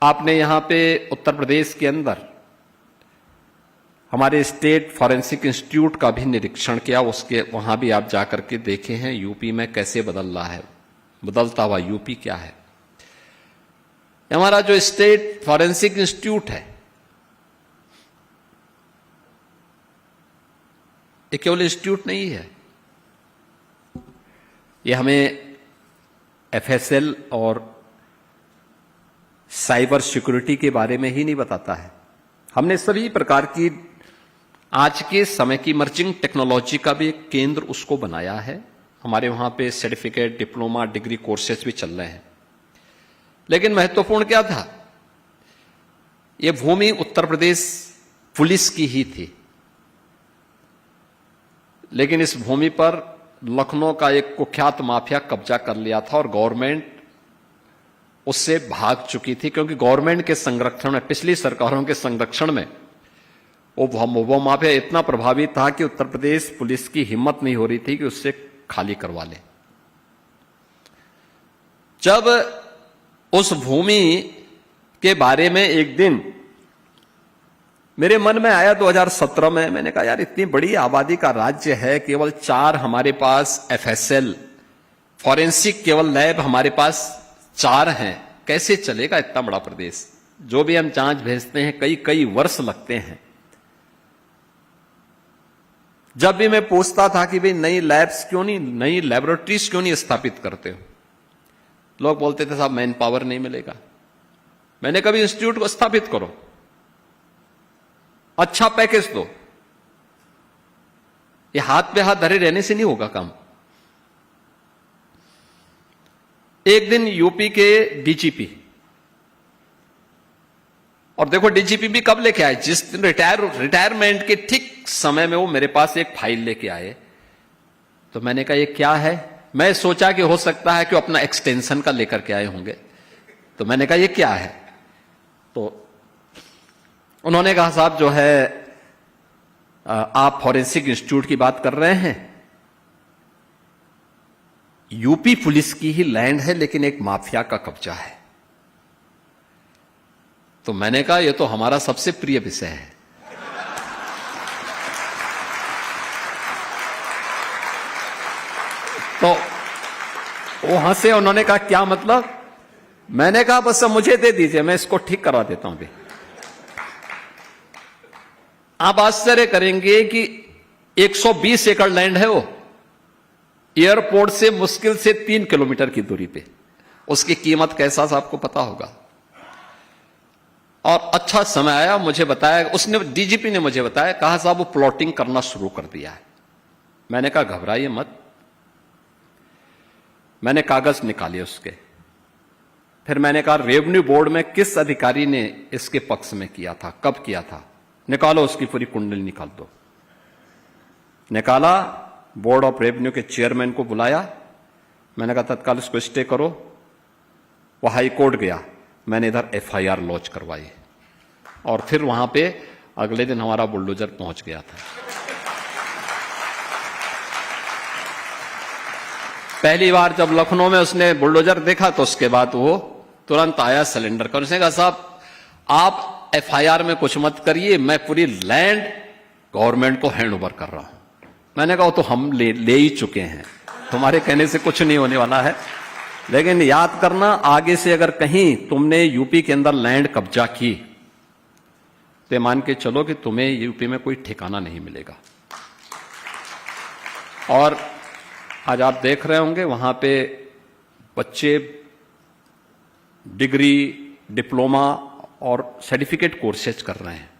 आपने यहां पे उत्तर प्रदेश के अंदर हमारे स्टेट फॉरेंसिक इंस्टीट्यूट का भी निरीक्षण किया, उसके वहां भी आप जाकर के देखे हैं यूपी में कैसे बदल रहा है, बदलता हुआ यूपी क्या है। हमारा जो स्टेट फॉरेंसिक इंस्टीट्यूट है ये केवल इंस्टीट्यूट नहीं है, ये हमें एफएसएल और साइबर सिक्योरिटी के बारे में ही नहीं बताता है, हमने सभी प्रकार की आज के समय की इमर्जिंग टेक्नोलॉजी का भी एक केंद्र उसको बनाया है। हमारे वहां पे सर्टिफिकेट, डिप्लोमा, डिग्री कोर्सेज भी चल रहे हैं। लेकिन महत्वपूर्ण क्या था, यह भूमि उत्तर प्रदेश पुलिस की ही थी, लेकिन इस भूमि पर लखनऊ का एक कुख्यात माफिया कब्जा कर लिया था और गवर्नमेंट उससे भाग चुकी थी, क्योंकि गवर्नमेंट के संरक्षण में, पिछली सरकारों के संरक्षण में वो माफिया इतना प्रभावी था कि उत्तर प्रदेश पुलिस की हिम्मत नहीं हो रही थी कि उससे खाली करवा ले। जब उस भूमि के बारे में एक दिन मेरे मन में आया 2017 में, मैंने कहा यार इतनी बड़ी आबादी का राज्य है, केवल 4 हमारे पास एफएसएल फॉरेंसिक केवल लैब हमारे पास 4 हैं, कैसे चलेगा इतना बड़ा प्रदेश। जो भी हम जांच भेजते हैं कई कई वर्ष लगते हैं। जब भी मैं पूछता था कि भाई नई लैब्स क्यों नहीं, नई लैबोरेटरीज क्यों नहीं स्थापित करते हो, लोग बोलते थे साहब मैन पावर नहीं मिलेगा। मैंने कभी इंस्टीट्यूट को स्थापित करो, अच्छा पैकेज दो, ये हाथ पे हाथ धरे रहने से नहीं होगा काम। एक दिन यूपी के डीजीपी, और देखो डीजीपी भी कब लेके आए, जिस दिन रिटायरमेंट के ठीक समय में वो मेरे पास एक फाइल लेके आए। तो मैंने कहा ये क्या है, मैं सोचा कि हो सकता है कि अपना एक्सटेंशन का लेकर के आए होंगे। तो मैंने कहा ये क्या है, तो उन्होंने कहा साहब जो है आप फॉरेंसिक इंस्टीट्यूट की बात कर रहे हैं, यूपी पुलिस की ही लैंड है लेकिन एक माफिया का कब्जा है। तो मैंने कहा ये तो हमारा सबसे प्रिय विषय है। तो वो हंसे, उन्होंने कहा क्या मतलब। मैंने कहा बस मुझे दे दीजिए, मैं इसको ठीक करवा देता हूं। भी आप आश्चर्य करेंगे कि 120 एकड़ लैंड है वो, एयरपोर्ट से मुश्किल से 3 किलोमीटर की दूरी पे। उसकी कीमत कैसा सा आपको पता होगा। और अच्छा समय आया, मुझे बताया, उसने डीजीपी ने मुझे बताया, कहा साहब वो प्लॉटिंग करना शुरू कर दिया है। मैंने कहा घबराइए मत। मैंने कागज निकाले उसके, फिर मैंने कहा रेवेन्यू बोर्ड में किस अधिकारी ने इसके पक्ष में किया था, कब किया था, निकालो उसकी पूरी कुंडली निकाल दो। निकाला, बोर्ड ऑफ रेवेन्यू के चेयरमैन को बुलाया, मैंने कहा तत्काल इसको स्टे करो। वो हाई कोर्ट गया, मैंने इधर एफआईआर लॉन्च करवाई, और फिर वहां पे अगले दिन हमारा बुलडोजर पहुंच गया था। पहली बार जब लखनऊ में उसने बुलडोजर देखा तो उसके बाद वो तुरंत आया सिलेंडर कर, उसने कहा साहब आप एफआईआर में कुछ मत करिए, मैं पूरी लैंड गवर्नमेंट को हैंड ओवर कर रहा हूं। मैंने कहा तो हम ले ही चुके हैं, तुम्हारे कहने से कुछ नहीं होने वाला है। लेकिन याद करना, आगे से अगर कहीं तुमने यूपी के अंदर लैंड कब्जा की तो मान के चलो कि तुम्हें यूपी में कोई ठिकाना नहीं मिलेगा। और आज आप देख रहे होंगे वहां पे बच्चे डिग्री, डिप्लोमा और सर्टिफिकेट कोर्सेज कर रहे हैं।